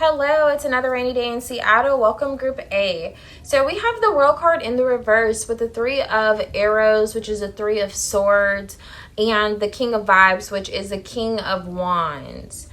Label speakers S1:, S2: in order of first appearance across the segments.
S1: Hello, it's another rainy day in Seattle. Welcome, Group A. So we have the World card in the reverse with the Three of Arrows, which is a Three of Swords, and the King of Vibes, which is the King of Wands.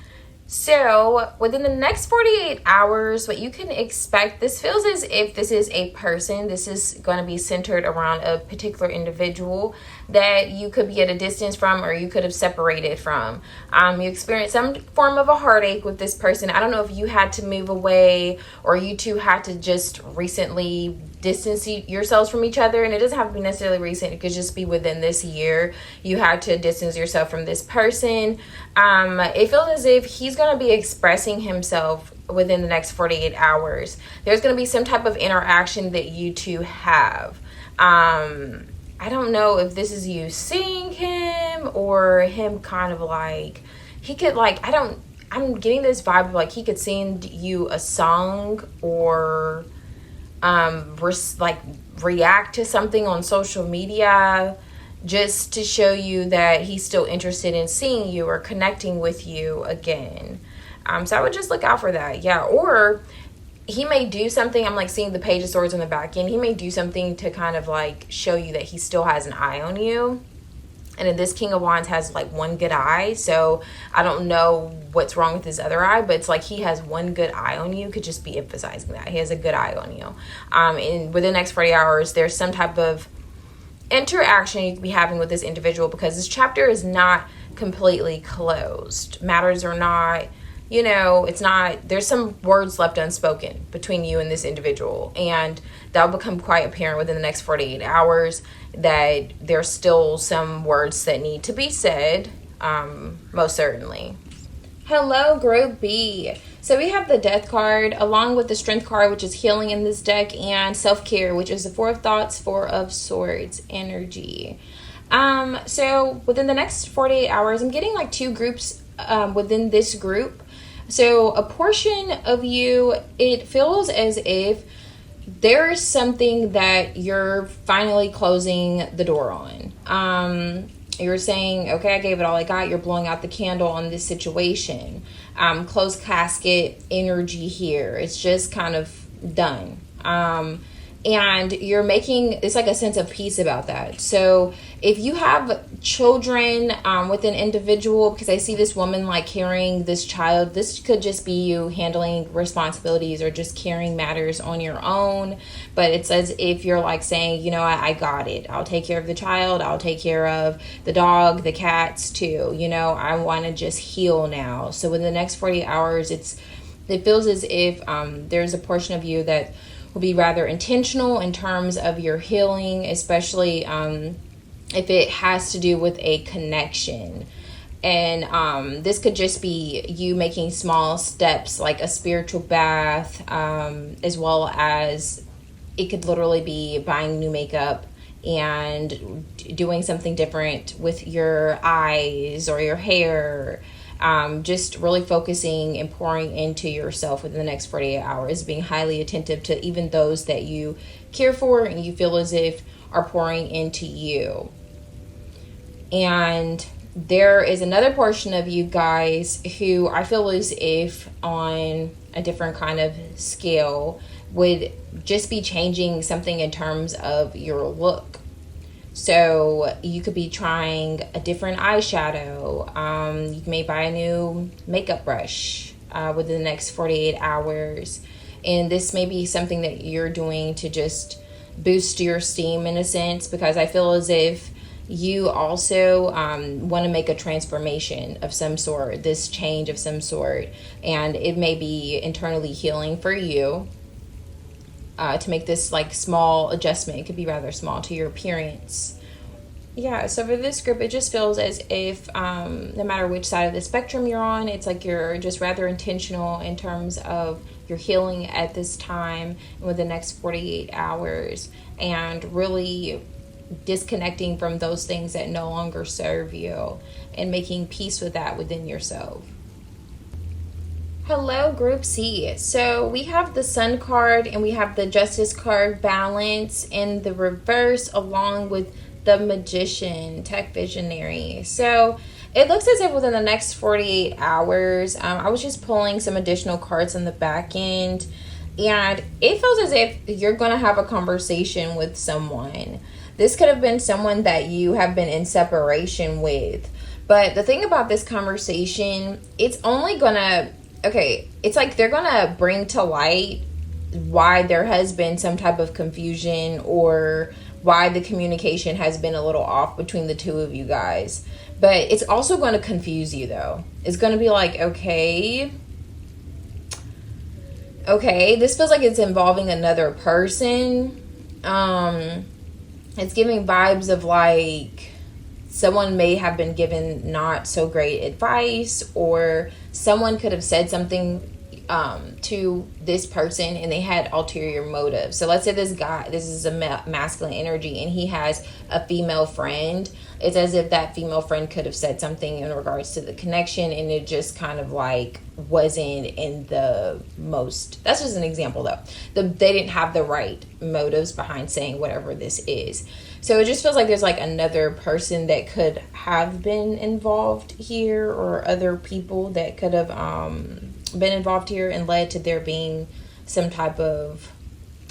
S1: So within the next 48 hours, what you can expect, this feels as if this is a person. This is going to be centered around a particular individual that you could be at a distance from, or you could have separated from. You experienced some form of a heartache with this person. I don't know if you had to move away or you two had to just recently distance yourselves from each other. And it doesn't have to be necessarily recent. It could just be within this year. You had to distance yourself from this person. It feels as if he's going to be expressing himself within the next 48 hours. There's going to be some type of interaction that you two have. I don't know if this is you seeing him or him kind of like, he could like, I'm getting this vibe of like he could send you a song or react to something on social media just to show you that he's still interested in seeing you or connecting with you again. So I would just look out for that. Yeah. Or he may do something. I'm like seeing the Page of Swords on the back end. He may do something to kind of like show you that he still has an eye on you. And then this King of Wands has like one good eye. So I don't know what's wrong with his other eye, but it's like he has one good eye on you. Could just be emphasizing that. He has a good eye on you. And within the next 40 hours, there's some type of interaction you could be having with this individual because this chapter is not completely closed. Matters are not, it's not, there's some words left unspoken between you and this individual. And that'll become quite apparent within the next 48 hours that there's still some words that need to be said, most certainly. Hello, Group B. So we have the Death card along with the Strength card, which is healing in this deck, and self-care, which is the Four of Thoughts, Four of Swords energy. So within the next 48 hours, I'm getting like two groups within this group. So a portion of you, it feels as if there's something that you're finally closing the door on. You're saying, okay, I gave it all I got. You're blowing out the candle on this situation. Closed casket energy here. It's just kind of done. And you're making, it's like a sense of peace about that. So if you have children with an individual, because I see this woman like carrying this child, this could just be you handling responsibilities or just carrying matters on your own. But it's as if you're like saying, I got it. I'll take care of the child. I'll take care of the dog, the cats too. I want to just heal now. So in the next 40 hours, it feels as if there's a portion of you that will be rather intentional in terms of your healing, especially if it has to do with a connection. And this could just be you making small steps like a spiritual bath, as well as it could literally be buying new makeup and doing something different with your eyes or your hair. Just really focusing and pouring into yourself within the next 48 hours, being highly attentive to even those that you care for and you feel as if are pouring into you. And there is another portion of you guys who I feel as if on a different kind of scale would just be changing something in terms of your look. So you could be trying a different eyeshadow. You may buy a new makeup brush within the next 48 hours. And this may be something that you're doing to just boost your steam in a sense, because I feel as if you also want to make a transformation of some sort, this change of some sort. And it may be internally healing for you. To make this like small adjustment. It could be rather small to your appearance. Yeah, so for this group, it just feels as if no matter which side of the spectrum you're on, it's like you're just rather intentional in terms of your healing at this time with the next 48 hours and really disconnecting from those things that no longer serve you and making peace with that within yourself. Hello, Group C. So we have the Sun card and we have the Justice card, balance in the reverse, along with the Magician, tech visionary. So It looks as if within the next 48 hours, I was just pulling some additional cards on the back end, and it feels as if you're going to have a conversation with someone. This could have been someone that you have been in separation with. But the thing about this conversation, it's only going to, okay, it's like they're going to bring to light why there has been some type of confusion, or why the communication has been a little off between the two of you guys. But it's also going to confuse you, though. It's going to be like, okay, this feels like it's involving another person. It's giving vibes of like someone may have been given not so great advice, or someone could have said something to this person and they had ulterior motives. So let's say this is a masculine energy, and he has a female friend. It's as if that female friend could have said something in regards to the connection, and it just kind of like wasn't in the most, that's just an example though. They didn't have the right motives behind saying whatever this is. So it just feels like there's like another person that could have been involved here, or other people that could have been involved here and led to there being some type of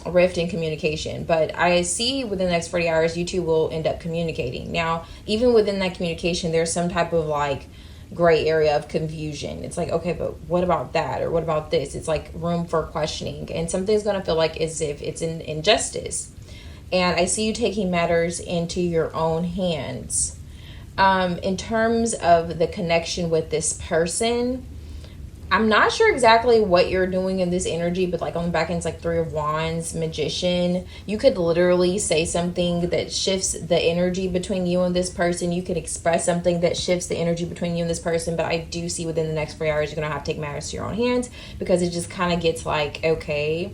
S1: rift in communication. But I see within the next 40 hours, you two will end up communicating. Now, even within that communication, there's some type of like gray area of confusion. It's like, okay, but what about that? Or what about this? It's like room for questioning. And something's going to feel like as if it's an injustice. And I see you taking matters into your own hands. In terms of the connection with this person, I'm not sure exactly what you're doing in this energy, but like on the back end, it's like Three of Wands, Magician. You could literally say something that shifts the energy between you and this person. You could express something that shifts the energy between you and this person. But I do see within the next 3 hours, you're going to have to take matters to your own hands, because it just kind of gets like, okay,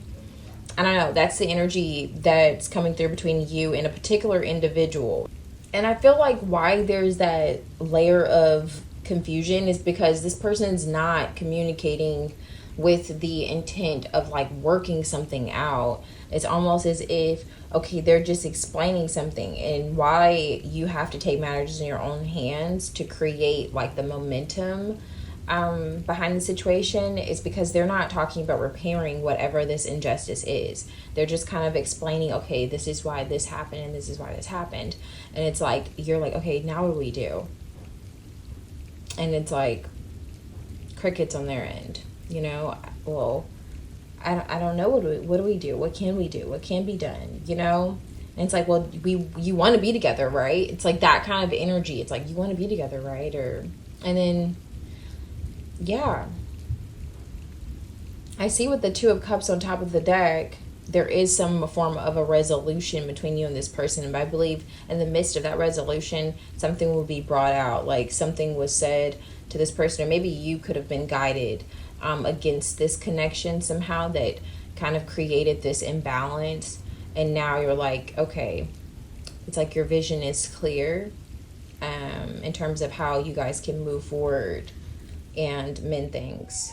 S1: I don't know. That's the energy that's coming through between you and a particular individual. And I feel like why there's that layer of confusion is because this person's not communicating with the intent of like working something out. It's almost as if, okay, they're just explaining something, and why you have to take matters in your own hands to create like the momentum behind the situation is because they're not talking about repairing whatever this injustice is. They're just kind of explaining, okay, this is why this happened and this is why this happened. And it's like, you're like, okay, now what do we do? And it's like crickets on their end, you know. Well, I don't know, what do we do? What can we do? What can be done, you know? And it's like, well, you want to be together, right? It's like that kind of energy. It's like, you want to be together, right? And then yeah, I see with the Two of Cups on top of the deck, there is some form of a resolution between you and this person. And I believe in the midst of that resolution, something will be brought out. Like something was said to this person, or maybe you could have been guided against this connection somehow that kind of created this imbalance. And now you're like, okay, it's like your vision is clear in terms of how you guys can move forward and mend things.